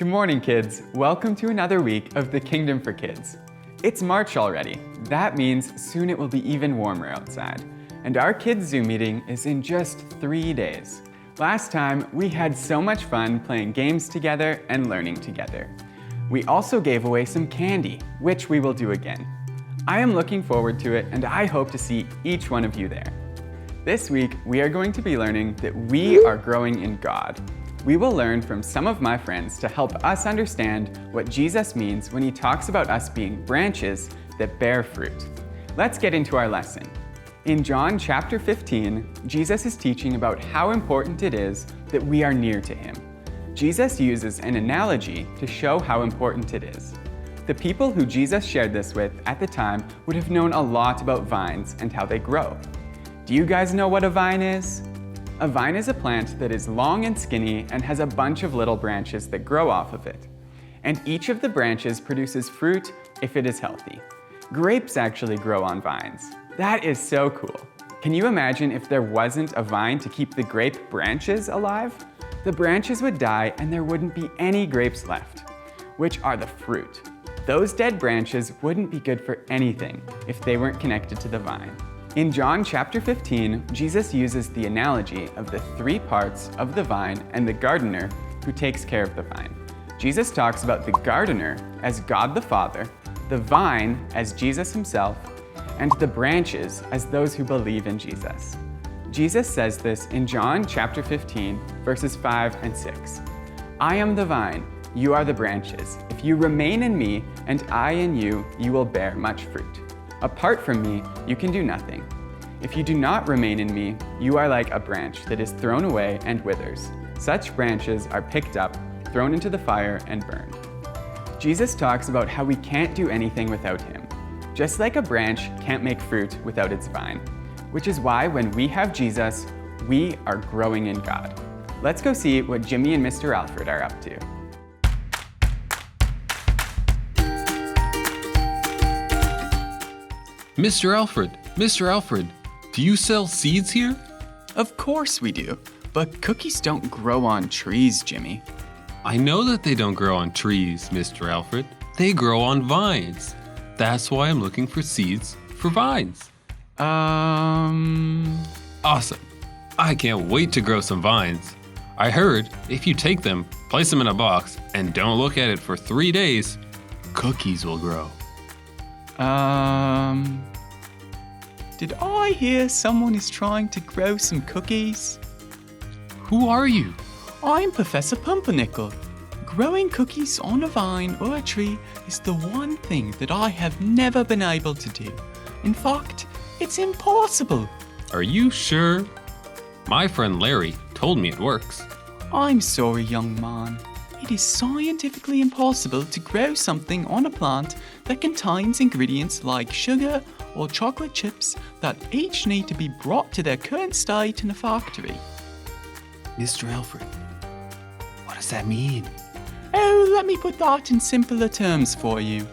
Good morning, kids. Welcome to another week of the Kingdom for Kids. It's March already. That means soon it will be even warmer outside. And our kids' Zoom meeting is in just 3 days. Last time, we had so much fun playing games together and learning together. We also gave away some candy, which we will do again. I am looking forward to it, and I hope to see each one of you there. This week, we are going to be learning that we are growing in God. We will learn from some of my friends to help us understand what Jesus means when he talks about us being branches that bear fruit. Let's get into our lesson. In John chapter 15, Jesus is teaching about how important it is that we are near to him. Jesus uses an analogy to show how important it is. The people who Jesus shared this with at the time would have known a lot about vines and how they grow. Do you guys know what a vine is? A vine is a plant that is long and skinny and has a bunch of little branches that grow off of it. And each of the branches produces fruit if it is healthy. Grapes actually grow on vines. That is so cool. Can you imagine if there wasn't a vine to keep the grape branches alive? The branches would die and there wouldn't be any grapes left, which are the fruit. Those dead branches wouldn't be good for anything if they weren't connected to the vine. In John chapter 15, Jesus uses the analogy of the 3 parts of the vine and the gardener who takes care of the vine. Jesus talks about the gardener as God the Father, the vine as Jesus himself, and the branches as those who believe in Jesus. Jesus says this in John chapter 15, verses 5 and 6. I am the vine, you are the branches. If you remain in me and I in you, you will bear much fruit. Apart from me, you can do nothing. If you do not remain in me, you are like a branch that is thrown away and withers. Such branches are picked up, thrown into the fire, and burned. Jesus talks about how we can't do anything without him. Just like a branch can't make fruit without its vine, which is why when we have Jesus, we are growing in God. Let's go see what Jimmy and Mr. Alfred are up to. Mr. Alfred, do you sell seeds here? Of course we do, but cookies don't grow on trees, Jimmy. I know that they don't grow on trees, Mr. Alfred. They grow on vines. That's why I'm looking for seeds for vines. Awesome. I can't wait to grow some vines. I heard if you take them, place them in a box, and don't look at it for 3 days, cookies will grow. Did I hear someone is trying to grow some cookies? Who are you? I'm Professor Pumpernickel. Growing cookies on a vine or a tree is the one thing that I have never been able to do. In fact, it's impossible. Are you sure? My friend Larry told me it works. I'm sorry, young man. It is scientifically impossible to grow something on a plant that contains ingredients like sugar or chocolate chips that each need to be brought to their current state in a factory. Mr. Alfred, what does that mean? Oh, let me put that in simpler terms for you.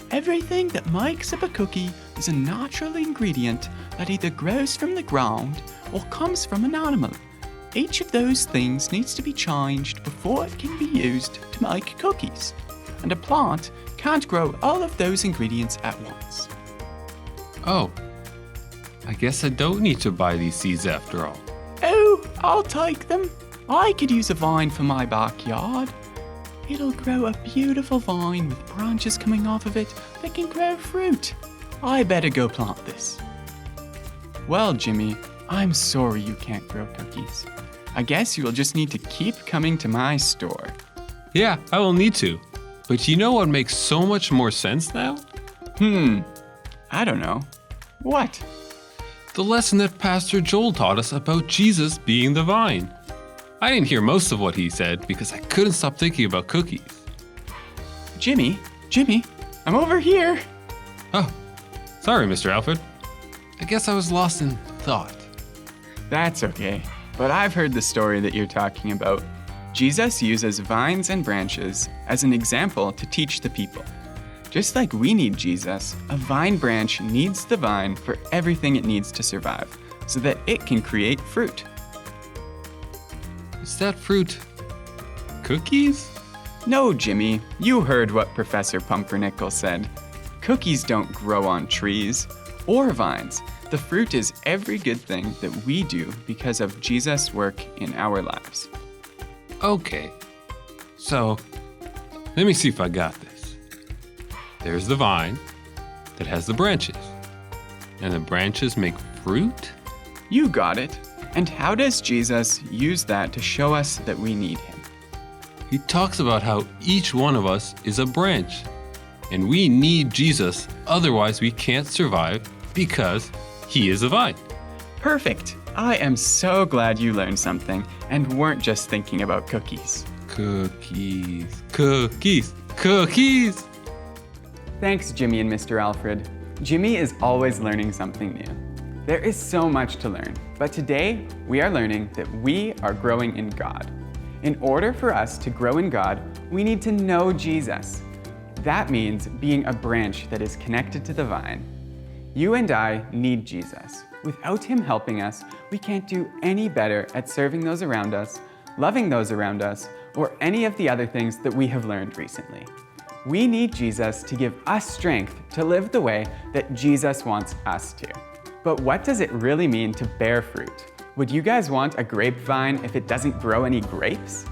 Everything that makes up a cookie is a natural ingredient that either grows from the ground or comes from an animal. Each of those things needs to be changed before it can be used to make cookies. And a plant can't grow all of those ingredients at once. Oh, I guess I don't need to buy these seeds after all. Oh, I'll take them. I could use a vine for my backyard. It'll grow a beautiful vine with branches coming off of it that can grow fruit. I better go plant this. Well, Jimmy, I'm sorry you can't grow cookies. I guess you will just need to keep coming to my store. Yeah, I will need to. But you know what makes so much more sense now? I don't know. What? The lesson that Pastor Joel taught us about Jesus being the vine. I didn't hear most of what he said because I couldn't stop thinking about cookies. Jimmy, I'm over here. Oh, sorry, Mr. Alfred. I guess I was lost in thought. That's okay, but I've heard the story that you're talking about. Jesus uses vines and branches as an example to teach the people. Just like we need Jesus, a vine branch needs the vine for everything it needs to survive, so that it can create fruit. Is that fruit cookies? No, Jimmy, you heard what Professor Pumpernickel said. Cookies don't grow on trees or vines. The fruit is every good thing that we do because of Jesus' work in our lives. Okay, so let me see if I got this. There's the vine that has the branches, and the branches make fruit? You got it. And how does Jesus use that to show us that we need him? He talks about how each one of us is a branch, and we need Jesus, otherwise we can't survive because he is a vine. Perfect. I am so glad you learned something and weren't just thinking about cookies. Cookies, cookies, cookies! Thanks, Jimmy and Mr. Alfred. Jimmy is always learning something new. There is so much to learn, but today we are learning that we are growing in God. In order for us to grow in God, we need to know Jesus. That means being a branch that is connected to the vine. You and I need Jesus. Without him helping us, we can't do any better at serving those around us, loving those around us, or any of the other things that we have learned recently. We need Jesus to give us strength to live the way that Jesus wants us to. But what does it really mean to bear fruit? Would you guys want a grapevine if it doesn't grow any grapes?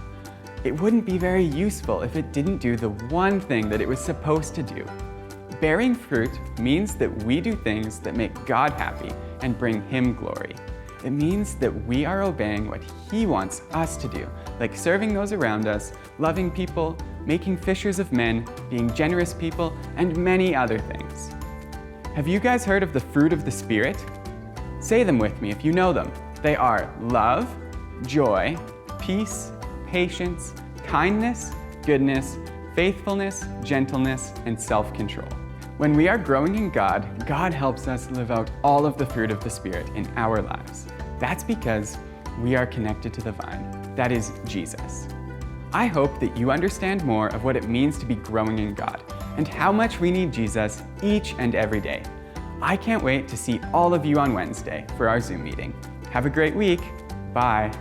It wouldn't be very useful if it didn't do the one thing that it was supposed to do. Bearing fruit means that we do things that make God happy and bring him glory. It means that we are obeying what he wants us to do, like serving those around us, loving people, making fishers of men, being generous people, and many other things. Have you guys heard of the fruit of the Spirit? Say them with me if you know them. They are love, joy, peace, patience, kindness, goodness, faithfulness, gentleness, and self-control. When we are growing in God, God helps us live out all of the fruit of the Spirit in our lives. That's because we are connected to the vine. That is Jesus. I hope that you understand more of what it means to be growing in God and how much we need Jesus each and every day. I can't wait to see all of you on Wednesday for our Zoom meeting. Have a great week. Bye.